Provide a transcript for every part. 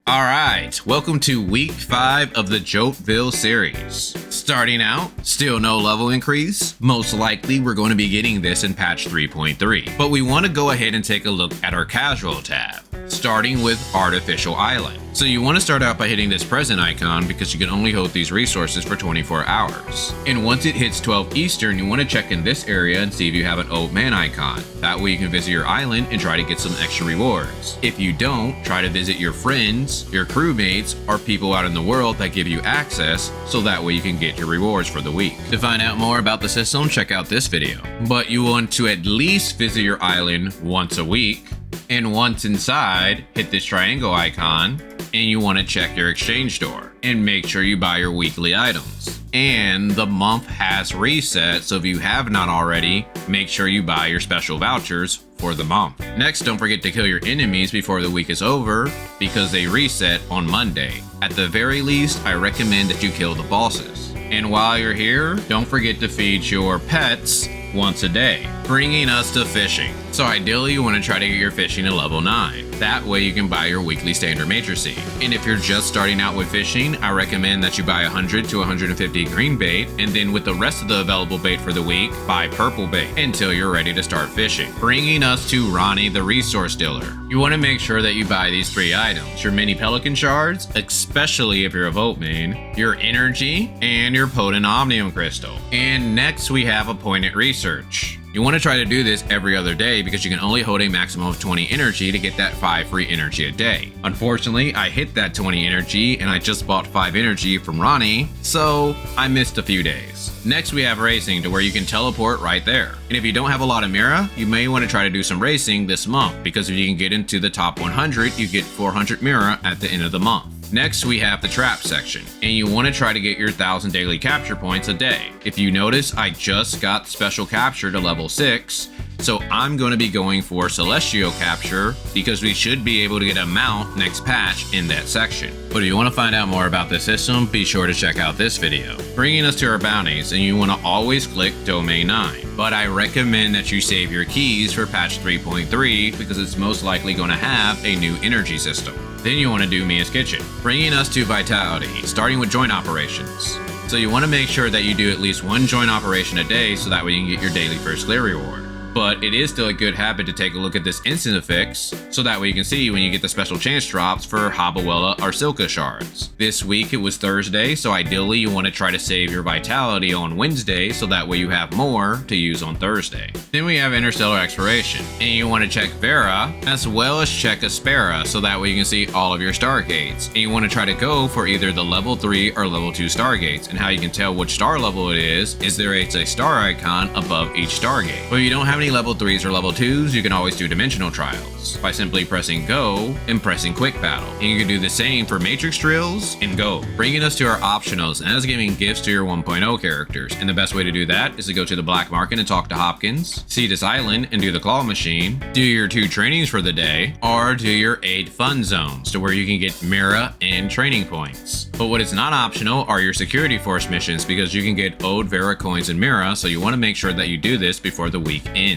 Alright, welcome to week 5 of the Joltville series. Starting out, still no level increase. Most likely we're going to be getting this in patch 3.3. But we want to go ahead and take a look at our casual tab, starting with Artificial Island. So you want to start out by hitting this present icon because you can only hold these resources for 24 hours. And once it hits 12 Eastern, you want to check in this area and see if you have an old man icon. That way you can visit your island and try to get some extra rewards. If you don't, try to visit your friends, your crewmates, or people out in the world that give you access, so that way you can get your rewards for the week. To find out more about the system, check out this video. But you want to at least visit your island once a week, and once inside, hit this triangle icon, and you want to check your exchange store, and make sure you buy your weekly items. And the month has reset, so if you have not already, make sure you buy your special vouchers for the month. Next, don't forget to kill your enemies before the week is over, because they reset on Monday. At the very least, I recommend that you kill the bosses. And while you're here, don't forget to feed your pets once a day, bringing us to fishing. So ideally you want to try to get your fishing to level 9. That way you can buy your weekly standard matrix seed. And if you're just starting out with fishing, I recommend that you buy 100 to 150 green bait, and then with the rest of the available bait for the week, buy purple bait until you're ready to start fishing. Bringing us to Ronnie the resource dealer. You want to make sure that you buy these 3 items: your mini pelican shards, especially if you're a Volt main, your energy, and your potent omnium crystal. And next we have appointed research. You want to try to do this every other day because you can only hold a maximum of 20 energy to get that 5 free energy a day. Unfortunately, I hit that 20 energy and I just bought 5 energy from Ronnie, so I missed a few days. Next we have racing, to where you can teleport right there. And if you don't have a lot of Mira, you may want to try to do some racing this month, because if you can get into the top 100, you get 400 Mira at the end of the month. Next, we have the trap section, and you want to try to get your 1000 daily capture points a day. If you notice, I just got special capture to level 6, so I'm going to be going for celestial capture because we should be able to get a mount next patch in that section. But if you want to find out more about this system, be sure to check out this video. Bringing us to our bounties, and you want to always click Domain 9. But I recommend that you save your keys for patch 3.3 because it's most likely going to have a new energy system. Then you want to do Mia's Kitchen, bringing us to Vitality, starting with joint operations. So you want to make sure that you do at least 1 joint operation a day, so that way you can get your daily first clear reward. But it is still a good habit to take a look at this instant effects, so that way you can see when you get the special chance drops for Habawella or Silka shards. This week it was Thursday, so ideally you want to try to save your vitality on Wednesday, so that way you have more to use on Thursday. Then we have Interstellar Exploration, and you want to check Vera as well as check Aspera, so that way you can see all of your stargates. And you want to try to go for either the level 3 or level 2 stargates, and how you can tell which star level it is there is a star icon above each stargate. But if you don't have any level 3s or level 2s, you can always do dimensional trials by simply pressing go and pressing quick battle. And you can do the same for matrix drills and go. Bringing us to our optionals, and that's giving gifts to your 1.0 characters. And the best way to do that is to go to the black market and talk to Hopkins, see this island and do the claw machine, do your 2 trainings for the day, or do your 8 fun zones, to where you can get Mira and training points. But what is not optional are your security force missions, because you can get Ode Vera coins and Mira, so you want to make sure that you do this before the week ends.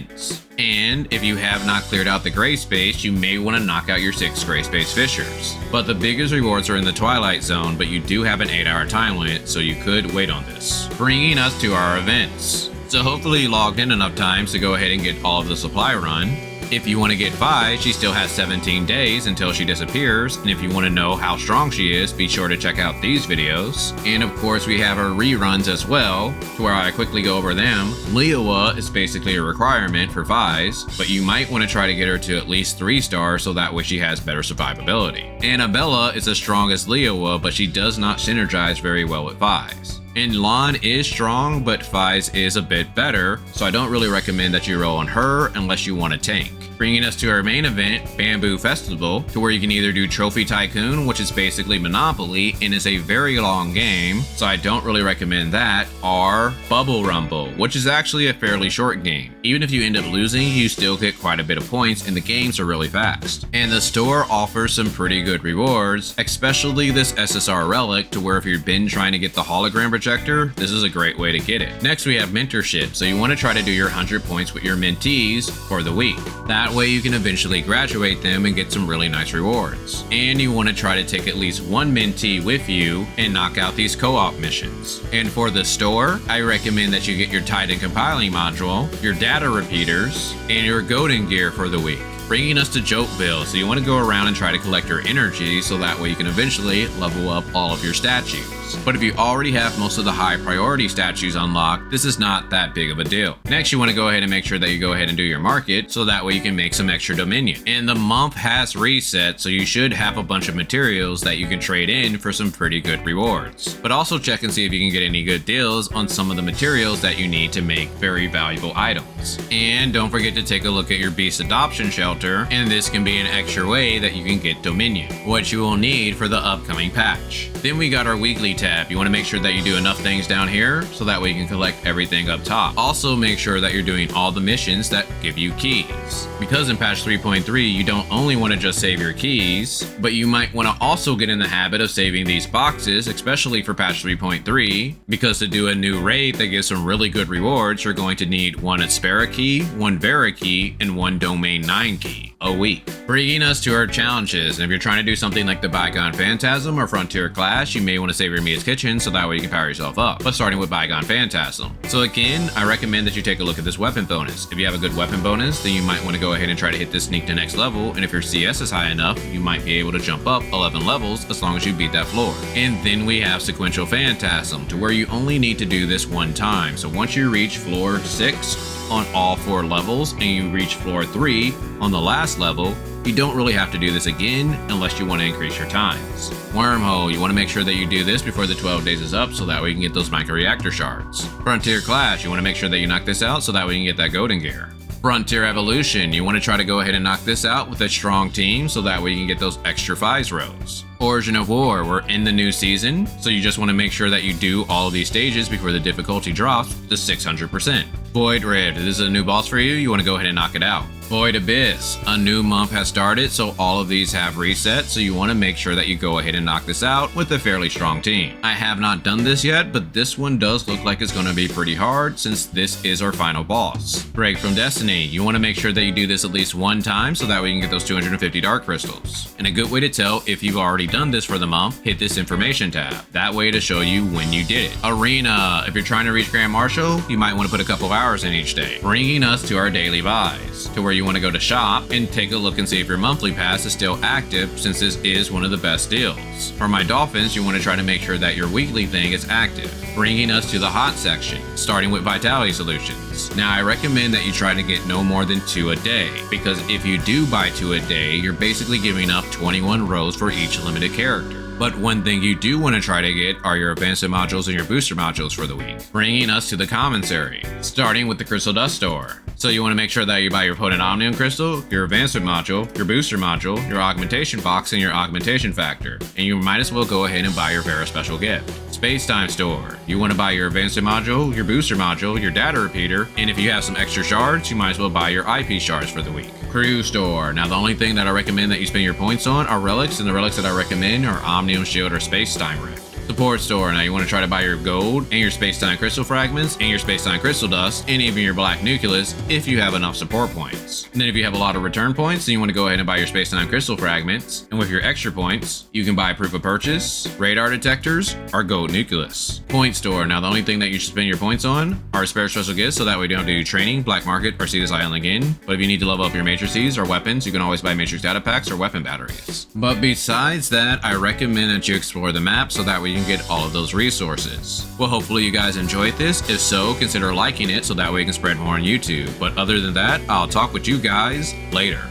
And if you have not cleared out the gray space, you may want to knock out your 6 gray space fishers. But the biggest rewards are in the Twilight Zone, but you do have an 8-hour time limit, so you could wait on this. Bringing us to our events. So hopefully you logged in enough times to go ahead and get all of the supply run. If you want to get Vi, she still has 17 days until she disappears, and if you want to know how strong she is, be sure to check out these videos. And of course we have our reruns as well, to where I quickly go over them. Leowa is basically a requirement for Vi's, but you might want to try to get her to at least 3 stars, so that way she has better survivability. Annabella is as strong as Leowa, but she does not synergize very well with Vi's. And Lon is strong, but Feise is a bit better, so I don't really recommend that you roll on her unless you want a tank. Bringing us to our main event, Bamboo Festival, to where you can either do Trophy Tycoon, which is basically Monopoly and is a very long game, so I don't really recommend that, or Bubble Rumble, which is actually a fairly short game. Even if you end up losing, you still get quite a bit of points and the games are really fast. And the store offers some pretty good rewards, especially this SSR relic, to where if you've been trying to get the hologram projector, this is a great way to get it. Next we have Mentorship, so you want to try to do your 100 points with your mentees for the week. That That way you can eventually graduate them and get some really nice rewards. And you want to try to take at least one mentee with you and knock out these co-op missions. And for the store, I recommend that you get your Titan compiling module, your data repeaters, and your golden gear for the week. Bringing us to Joltville, so you want to go around and try to collect your energy so that way you can eventually level up all of your statues. But if you already have most of the high priority statues unlocked, this is not that big of a deal. Next, you want to go ahead and make sure that you go ahead and do your market so that way you can make some extra dominion. And the month has reset, so you should have a bunch of materials that you can trade in for some pretty good rewards. But also check and see if you can get any good deals on some of the materials that you need to make very valuable items. And don't forget to take a look at your beast adoption shelter, and this can be an extra way that you can get dominion, what you will need for the upcoming patch. Then we got our weekly tab. You want to make sure that you do enough things down here so that way you can collect everything up top. Also make sure that you're doing all the missions that give you keys. Because in patch 3.3 you don't only want to just save your keys, but you might want to also get in the habit of saving these boxes, especially for patch 3.3, because to do a new raid that gives some really good rewards, you're going to need one Aspera key, one Vera key, and one Domain 9 key a week. Bringing us to our challenges, and if you're trying to do something like the Bygone Phantasm or Frontier Clash, you may want to save your Mia's Kitchen so that way you can power yourself up, but starting with Bygone Phantasm. So again, I recommend that you take a look at this weapon bonus. If you have a good weapon bonus, then you might want to go ahead and try to hit this sneak to next level, and if your CS is high enough, you might be able to jump up 11 levels as long as you beat that floor. And then we have Sequential Phantasm, to where you only need to do this one time. So once you reach floor 6 on all 4 levels and you reach floor 3 on the last level, you don't really have to do this again unless you want to increase your times. Wormhole, you want to make sure that you do this before the 12 days is up so that way you can get those microreactor shards. Frontier Clash, you want to make sure that you knock this out so that way you can get that golden gear. Frontier Evolution, you want to try to go ahead and knock this out with a strong team so that way you can get those extra Feise rows. Origin of War, we're in the new season, so you just want to make sure that you do all of these stages before the difficulty drops to 600%. Void Rift, this is a new boss for you, you want to go ahead and knock it out. Void Abyss, a new month has started, so all of these have reset, so you want to make sure that you go ahead and knock this out with a fairly strong team. I have not done this yet, but this one does look like it's going to be pretty hard since this is our final boss. Break from Destiny, you want to make sure that you do this at least one time so that way you can get those 250 dark crystals. And a good way to tell if you've already done this for the month, hit this information tab. That way to show you when you did it. Arena, if you're trying to reach Grand Marshal, you might want to put a couple of hours in each day. Bringing us to our daily buys, to where you want to go to shop and take a look and see if your monthly pass is still active, since this is one of the best deals. For my dolphins, you want to try to make sure that your weekly thing is active. Bringing us to the hot section, starting with Vitality Solutions. Now I recommend that you try to get no more than 2 a day, because if you do buy 2 a day, you're basically giving up 21 rows for each limited character. But one thing you do want to try to get are your advancement modules and your booster modules for the week. Bringing us to the Commissary, starting with the Crystal Dust Store. So you want to make sure that you buy your Potent Omnium Crystal, your advancement module, your booster module, your augmentation box, and your augmentation factor. And you might as well go ahead and buy your Vera special gift. Space Time Store, you want to buy your advancement module, your booster module, your data repeater, and if you have some extra shards, you might as well buy your IP shards for the week. Crew Store, now the only thing that I recommend that you spend your points on are relics, and the relics that I recommend are Omnium Shield or Space Time Rift. Support Store, now you want to try to buy your gold and your space-time crystal fragments and your space-time crystal dust and even your black nucleus if you have enough support points. And then if you have a lot of return points, then you want to go ahead and buy your space-time crystal fragments, and with your extra points you can buy proof of purchase, radar detectors, or gold nucleus. Point Store, now the only thing that you should spend your points on are spare special gifts, so that way you don't have to do training, black market, or see this island again. But if you need to level up your matrices or weapons, you can always buy matrix data packs or weapon batteries. But besides that, I recommend that you explore the map so that way you can get all of those resources. Well, hopefully you guys enjoyed this. If so, consider liking it so that way you can spread more on YouTube. But other than that, I'll talk with you guys later.